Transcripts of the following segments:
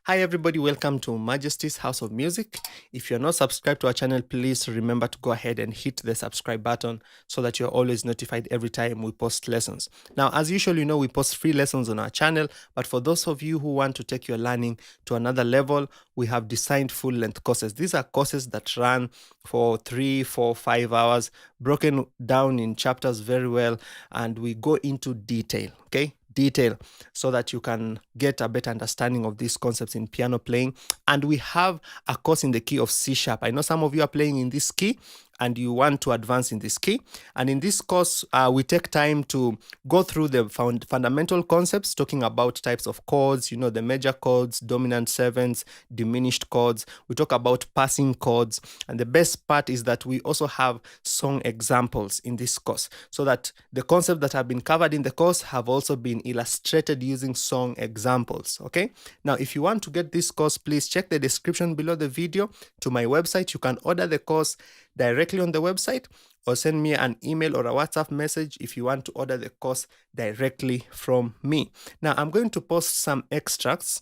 Hi everybody, welcome to Majesty's House of Music. If you're not subscribed to our channel, please remember to go ahead and hit the subscribe button so that you're always notified every time we post lessons. Now, as usual, we post free lessons on our channel, but for those of you who want to take your learning to another level, we have designed full-length courses. These are courses that run for 3, 4, 5 hours, broken down in chapters very well, and we go into detail, okay? Detail, so that you can get a better understanding of these concepts in piano playing. And we have a course in the key of C sharp. I know some of you are playing in this key and you want to advance in this key. And in this course, we take time to go through the fundamental concepts, talking about types of chords, the major chords, dominant sevenths, diminished chords. We talk about passing chords. And the best part is that we also have song examples in this course, so that the concepts that have been covered in the course have also been illustrated using song examples. Okay. Now, if you want to get this course, please check the description below the video to my website. You can order the course directly on the website, or send me an email or a WhatsApp message if you want to order the course directly from me. Now, I'm going to post some extracts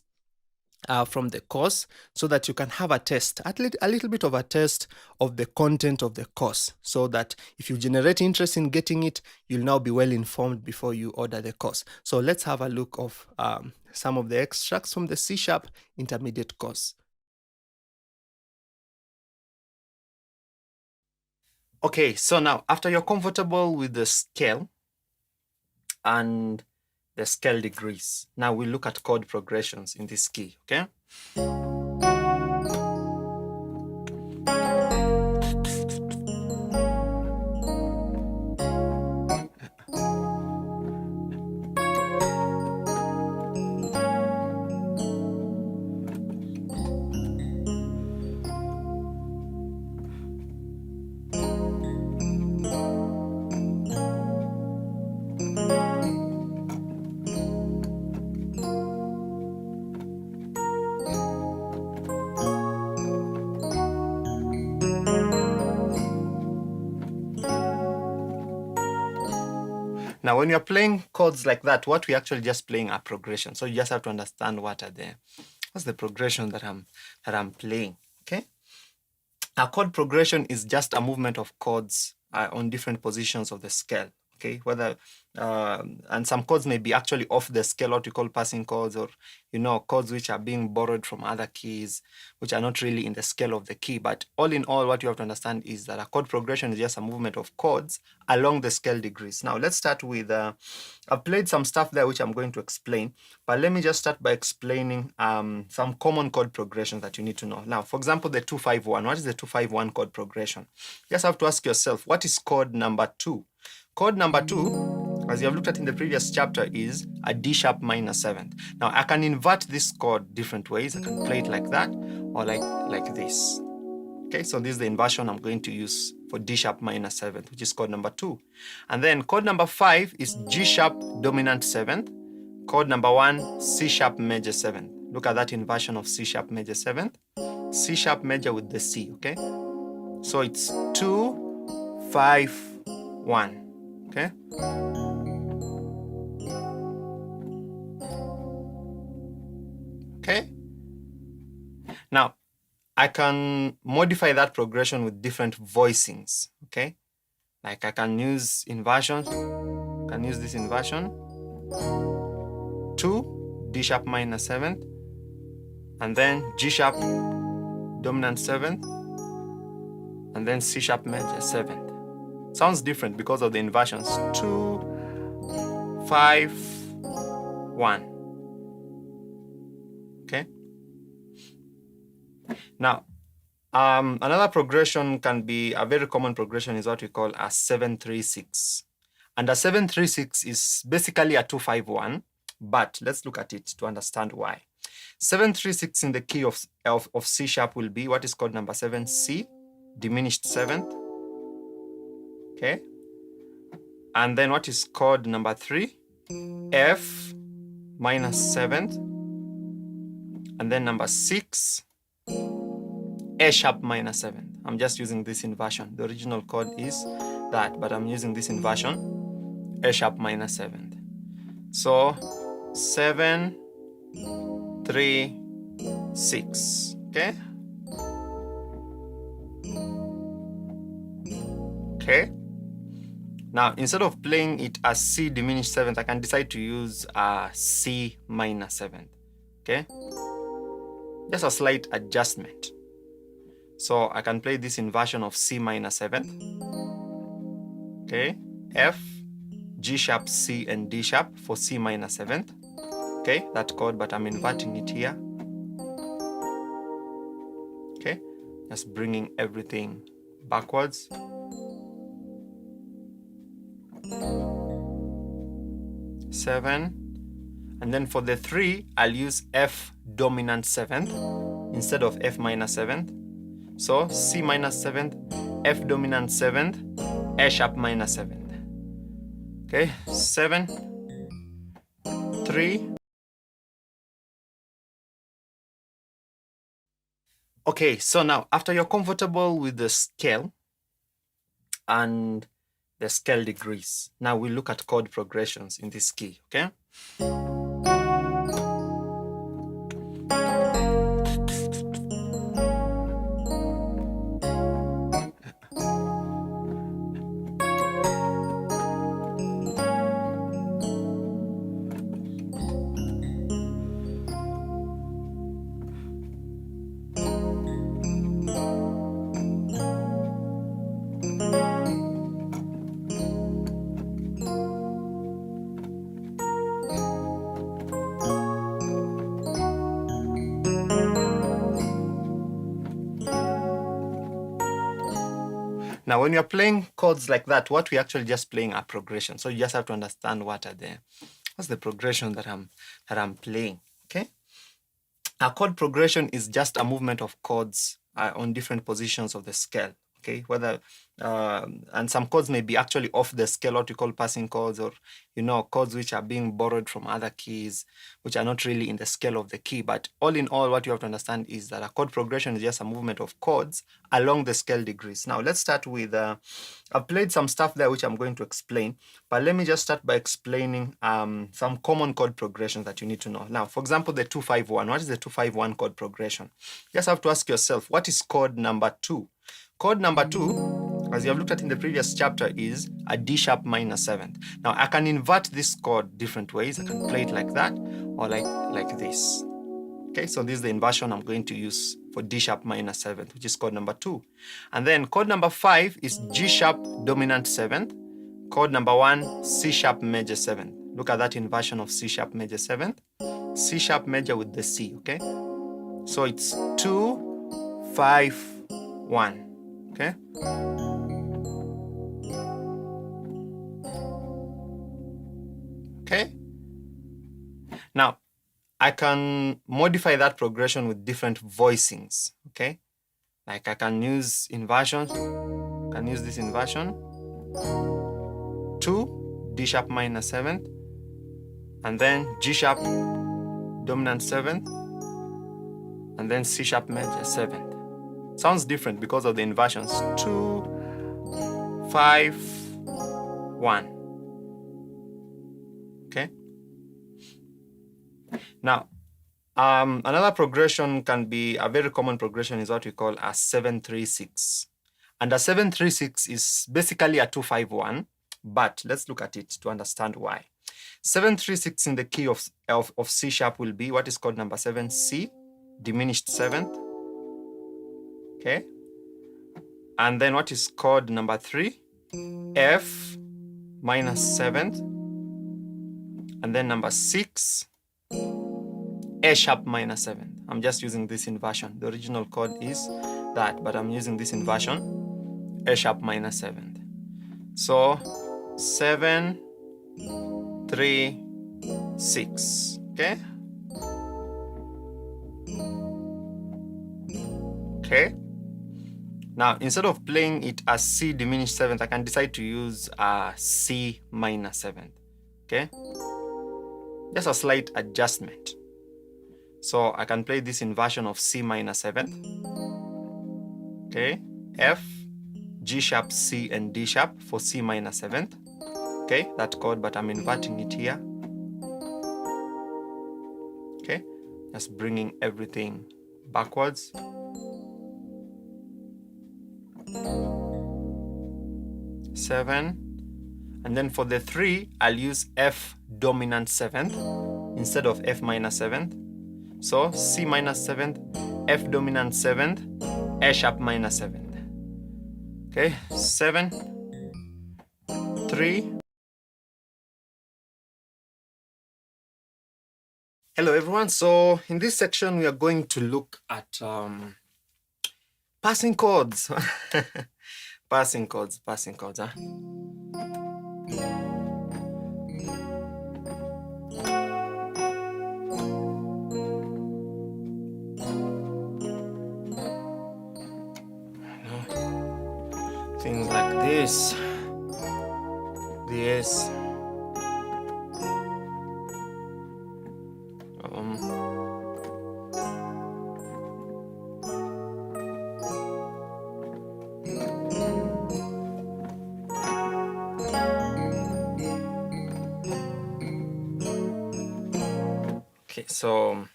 from the course so that you can have a test, a little bit of a test of the content of the course, so that if you generate interest in getting it, you'll now be well informed before you order the course. So let's have a look of some of the extracts from the C sharp intermediate course. Okay, so now after you're comfortable with the scale and the scale degrees, now we look at chord progressions in this key, okay? Now, when you're playing chords like that, what we're actually just playing are progression. So you just have to understand what's the progression that I'm playing. Okay. A chord progression is just a movement of chords on different positions of the scale. Okay, whether and some chords may be actually off the scale, what we call passing chords, or chords which are being borrowed from other keys, which are not really in the scale of the key. But all in all, what you have to understand is that a chord progression is just a movement of chords along the scale degrees. Now let's start with I've played some stuff there which I'm going to explain, but let me just start by explaining some common chord progressions that you need to know. Now, for example, the 2-5-1. What is the 2-5-1 chord progression? You just have to ask yourself, what is chord number 2? Chord number 2, as you have looked at in the previous chapter, is a D sharp minor 7th. Now, I can invert this chord different ways. I can play it like that, or like this. Okay, so this is the inversion I'm going to use for D sharp minor 7th, which is chord number 2. And then chord number 5 is G sharp dominant 7th. Chord number 1, C sharp major 7th. Look at that inversion of C sharp major 7th. C sharp major with the C, okay? So it's 2, 5, 1. Okay. Okay. Now, I can modify that progression with different voicings. Okay. Like I can use inversions. I can use this inversion. 2, D sharp minor 7th, and then G sharp dominant 7th, and then C sharp major 7th. Sounds different because of the inversions. 2, 5, 1. Okay. Now, another progression can be, a very common progression is what we call a 7-3-6. And a 7-3-6 is basically a 2-5-1, but let's look at it to understand why. 7-3-6 in the key of C sharp will be what is called number 7, C, diminished 7th. Okay. And then what is called number 3, F minor 7th. And then number 6, A sharp minor 7th. I'm just using this inversion. The original chord is that, but I'm using this inversion, A sharp minor 7th. So 7, 3, 6. Okay. Okay. Now, instead of playing it as C diminished 7th, I can decide to use C minor 7th. Okay. Just a slight adjustment. So I can play this inversion of C minor 7th. Okay. F, G sharp, C, and D sharp for C minor 7th. Okay, that chord, but I'm inverting it here. Okay, just bringing everything backwards. Seven. And then for the 3, I'll use F dominant 7th instead of F minor 7th. So C minor 7th, F dominant 7th, A sharp minor 7th. Okay, 7, 3. Okay, so now after you're comfortable with the scale and the scale degrees, now we look at chord progressions in this key, okay? Now, when you're playing chords like that, what we're actually just playing are progressions. So you just have to understand what's the progression that I'm playing. Okay. A chord progression is just a movement of chords on different positions of the scale. Okay, whether and some chords may be actually off the scale, what we call passing chords, or chords which are being borrowed from other keys, which are not really in the scale of the key. But all in all, what you have to understand is that a chord progression is just a movement of chords along the scale degrees. Now let's start with I've played some stuff there which I'm going to explain, but let me just start by explaining some common chord progressions that you need to know. Now, for example, the 2-5-1. What is the 2-5-1 chord progression? You just have to ask yourself, what is chord number 2? Chord number 2, as you have looked at in the previous chapter, is a D sharp minor 7th. Now, I can invert this chord different ways. I can play it like that or like this. Okay, so this is the inversion I'm going to use for D sharp minor 7th, which is chord number 2. And then chord number 5 is G sharp dominant 7th. Chord number 1, C sharp major 7th. Look at that inversion of C sharp major 7th. C sharp major with the C, okay? So it's 2, 5, 1. Okay. Okay. Now, I can modify that progression with different voicings. Okay. Like I can use inversion. Can use this inversion. 2, D sharp minor 7th, and then G sharp dominant 7th, and then C sharp major 7th. Sounds different because of the inversions. 2, 5, 1. Okay. Now, another progression can be a very common progression is what we call a 7-3-6. And a 7-3-6 is basically a 2-5-1, but let's look at it to understand why. 7-3-6 in the key of C sharp will be what is called number 7, C, diminished 7th. Okay. And then what is chord number 3? F minus 7th. And then number 6, A sharp minor 7th. I'm just using this inversion. The original chord is that, but I'm using this inversion, A sharp minor 7th. So 7, 3, 6. Okay. Okay. Now, instead of playing it as C diminished 7th, I can decide to use C minor 7th. Okay. Just a slight adjustment. So I can play this inversion of C minor 7th. Okay. F, G sharp, C, and D sharp for C minor 7th. Okay, that chord, but I'm inverting it here. Okay, just bringing everything backwards. Seven. And then for the 3, I'll use F dominant 7th instead of F minor 7th. So C minor 7th, F dominant 7th, A sharp minor 7th. Okay, 7, 3. Hello everyone. So in this section we are going to look at passing chords. Passing chords, huh? Things like this. This. Okay, so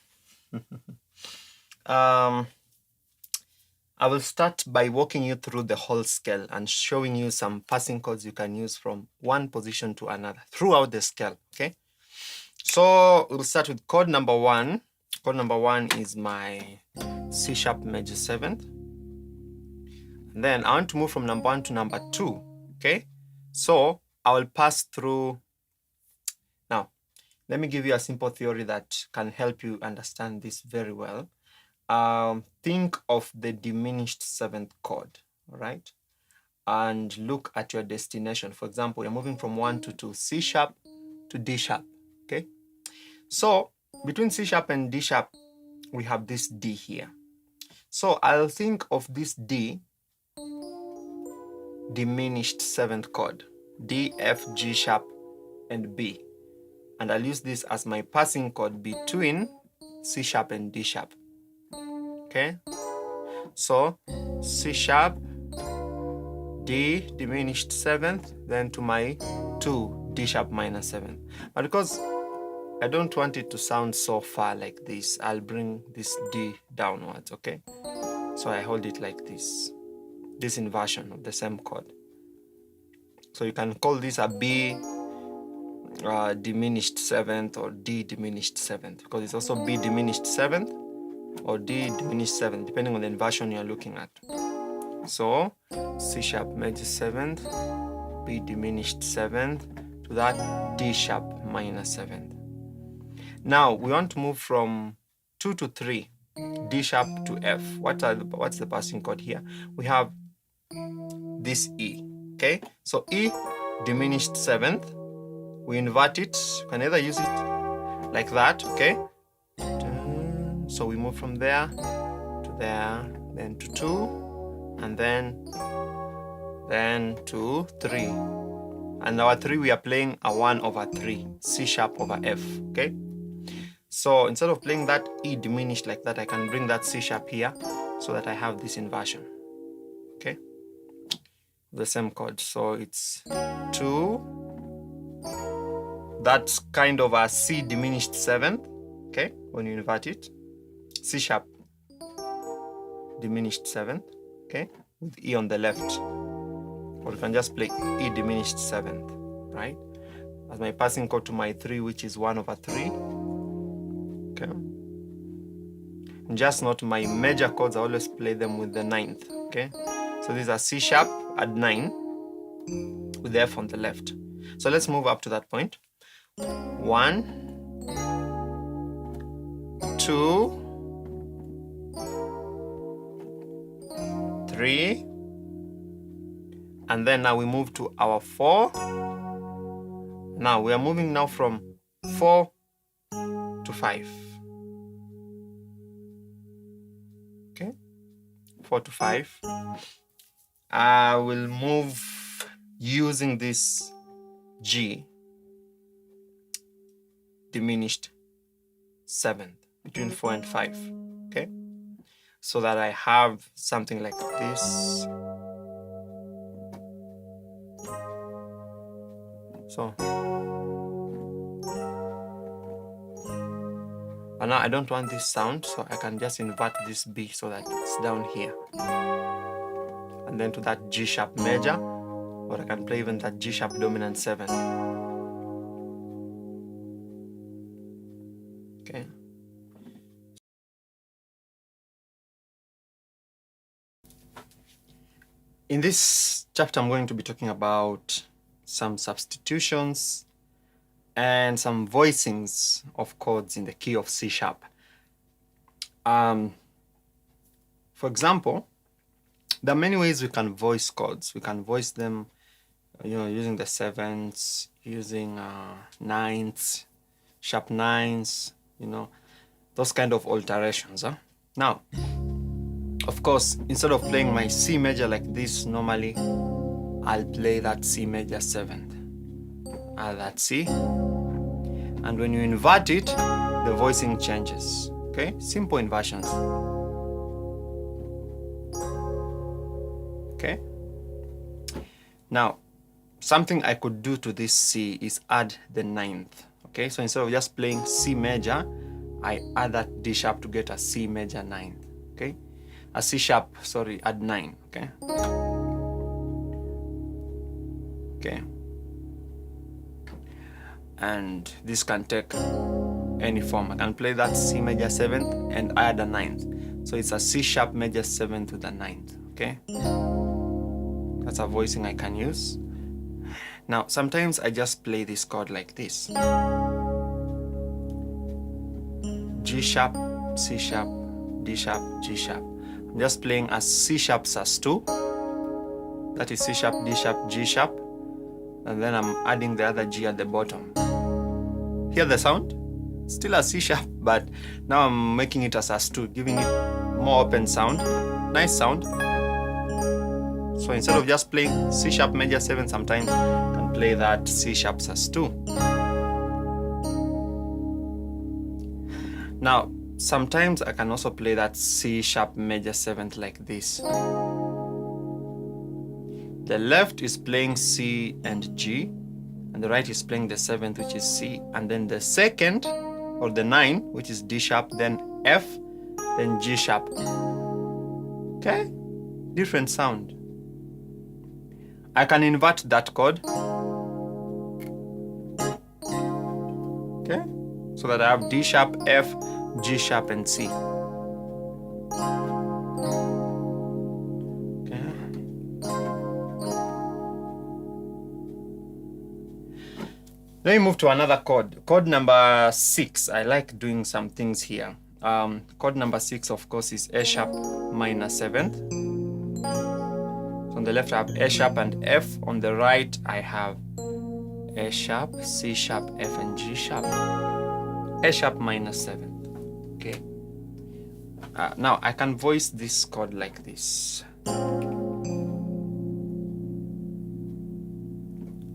I will start by walking you through the whole scale and showing you some passing chords you can use from one position to another throughout the scale, okay? So we'll start with chord number 1. Chord number 1 is my C sharp major 7th. And then I want to move from number 1 to number 2, okay? So I will pass through. Now, let me give you a simple theory that can help you understand this very well. Think of the diminished 7th chord, all right? And look at your destination. For example, you're moving from 1 to 2, C sharp to D sharp, okay? So between C sharp and D sharp, we have this D here. So I'll think of this D, diminished 7th chord, D, F, G sharp, and B. And I'll use this as my passing chord between C sharp and D sharp. Okay, so C sharp, D diminished 7th, then to my 2, D sharp minor 7th. But because I don't want it to sound so far like this, I'll bring this D downwards, okay? So I hold it like this inversion of the same chord. So you can call this a B diminished 7th or D diminished 7th, because it's also B diminished 7th or D diminished 7th, depending on the inversion you're looking at. So C sharp major 7th, B diminished 7th to that D sharp minor 7th. Now we want to move from 2 to 3, D sharp to F. What's the passing chord here? We have this E, okay? So E diminished 7th, we invert it. You can either use it like that, okay? So we move from there to there, then to 2, and then to 3. And our 3, we are playing a 1 over 3, C sharp over F, okay? So instead of playing that E diminished like that, I can bring that C sharp here so that I have this inversion, okay? The same chord. So it's 2, that's kind of a C diminished 7th, okay, when you invert it. C sharp diminished 7th, okay, with E on the left. Or you can just play E diminished 7th, right? As my passing chord to my 3, which is 1 over 3. Okay. And just note my major chords, I always play them with the 9th, okay? So these are C sharp at 9 with the F on the left. So let's move up to that point. 1, 2, 3, and then now we move to our 4. Now we are moving now from 4 to 5. Okay, 4 to 5. I will move using this G diminished 7th between 4 and 5. Okay, so that I have something like this. So And now I don't want this sound, so I can just invert this B so that it's down here. And then to that G sharp major, or I can play even that G sharp dominant 7. Okay. In this chapter, I'm going to be talking about some substitutions and some voicings of chords in the key of C sharp. For example, there are many ways we can voice chords. We can voice them, using the 7s, using 9s, sharp 9s, those kind of alterations. Now, of course, instead of playing my C major like this, normally I'll play that C major 7th. That C. And when you invert it, the voicing changes. Okay? Simple inversions. Okay? Now, something I could do to this C is add the 9th. Okay? So instead of just playing C major, I add that D sharp to get a C major 9th. Okay? A C sharp, sorry, add 9. Okay? Okay. And this can take any form. I can play that C major 7th and add a 9th. So it's a C sharp major 7th with a 9th. Okay? That's a voicing I can use. Now, sometimes I just play this chord like this. G sharp, C sharp, D sharp, G sharp. I'm just playing a C sharp sus2. That is C sharp, D sharp, G sharp. And then I'm adding the other G at the bottom. Hear the sound? Still a C sharp, but now I'm making it a sus2, giving it more open sound. Nice sound. So instead of just playing C sharp major 7, sometimes I can play that C sharp sus2. Now, sometimes I can also play that C sharp major 7th like this. The left is playing C and G, and the right is playing the 7th, which is C, and then the second, or the 9, which is D sharp, then F, then G sharp. Okay? Different sound. I can invert that chord. Okay? So that I have D sharp, F, G sharp, and C. Let me move to another chord. Chord number 6. I like doing some things here. Chord number 6, of course, is A sharp minor 7th. So on the left, I have A sharp and F. On the right, I have A sharp, C sharp, F, and G sharp. A sharp minor 7th. Okay. Now, I can voice this chord like this.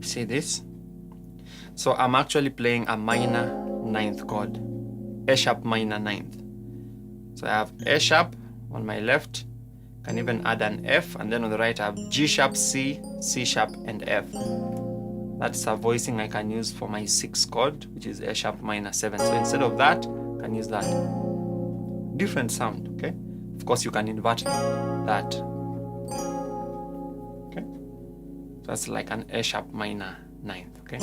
See this? So I'm actually playing a minor 9th chord, A sharp minor 9th. So I have A sharp on my left, can even add an F, and then on the right I have G sharp, C, C sharp, and F. That's a voicing I can use for my 6th chord, which is A sharp minor 7. So instead of that, I can use that. Different sound, okay? Of course, you can invert that. Okay? So that's like an A sharp minor 9th, okay?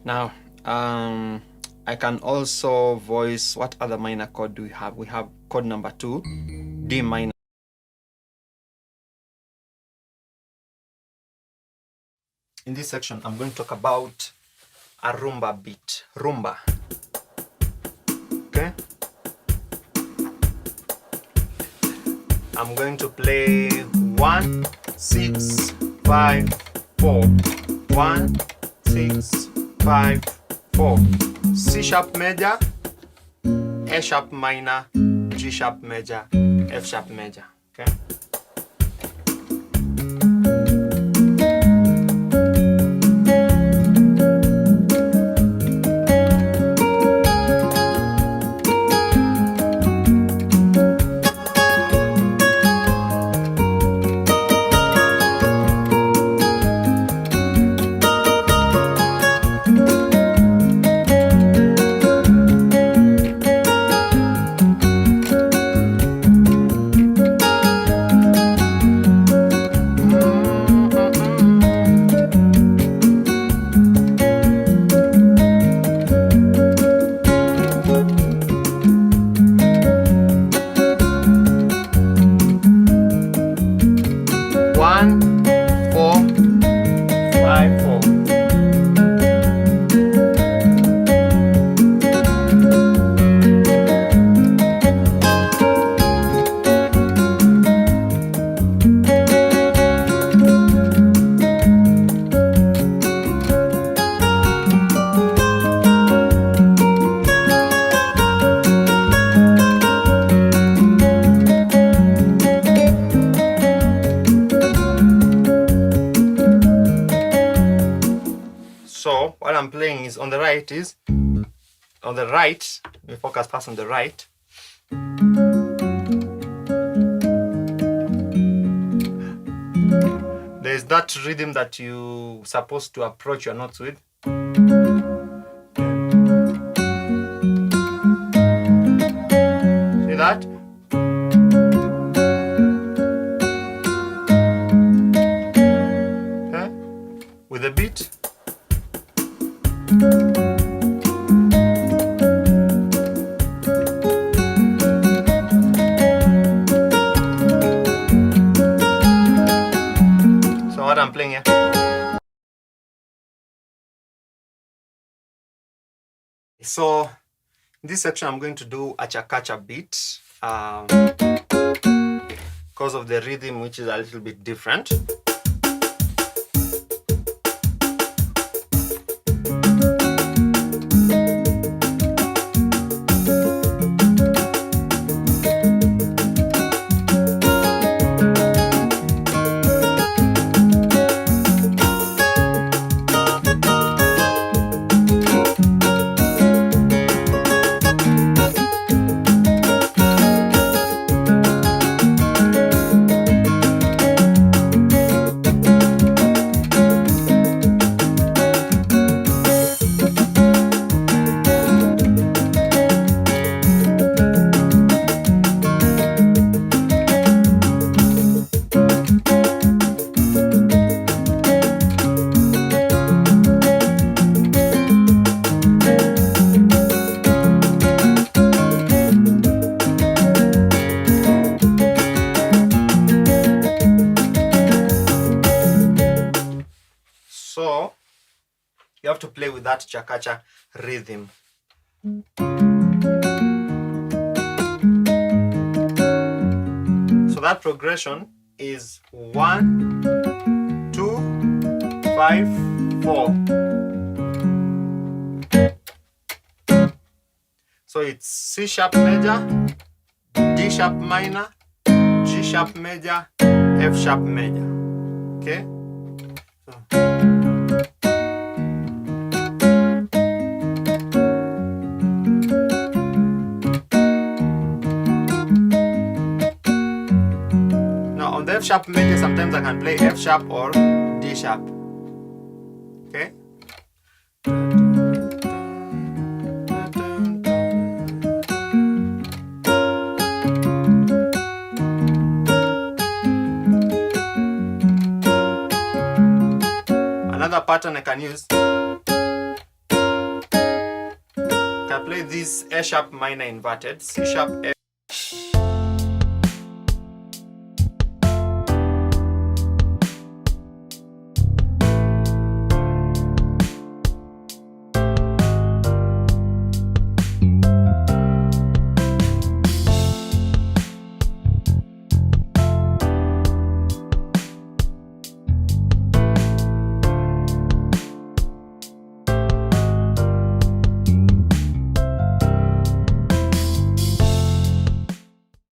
Now, I can also voice, what other minor chord do we have? We have chord number 2, D minor. In this section, I'm going to talk about a rumba beat. Rumba. Okay? I'm going to play 1, 6, 5, 4. 1, 6, 5, 4. C sharp major, A sharp minor, G sharp major, F sharp major. Okay? is on the right is on the right. We focus first on the right. There is that rhythm that you supposed to approach your notes with. See that? Okay. With a beat. So what I'm playing here. So in this section I'm going to do a chakacha beat because of the rhythm, which is a little bit different. So you have to play with that chakacha rhythm. So that progression is 1, 2, 5, 4. So it's C sharp major, D sharp minor, G sharp major, F sharp major. Okay? Now on the F sharp major, sometimes I can play F sharp or D sharp. Okay? Another pattern I can use, I can play this A sharp minor inverted, C sharp, F.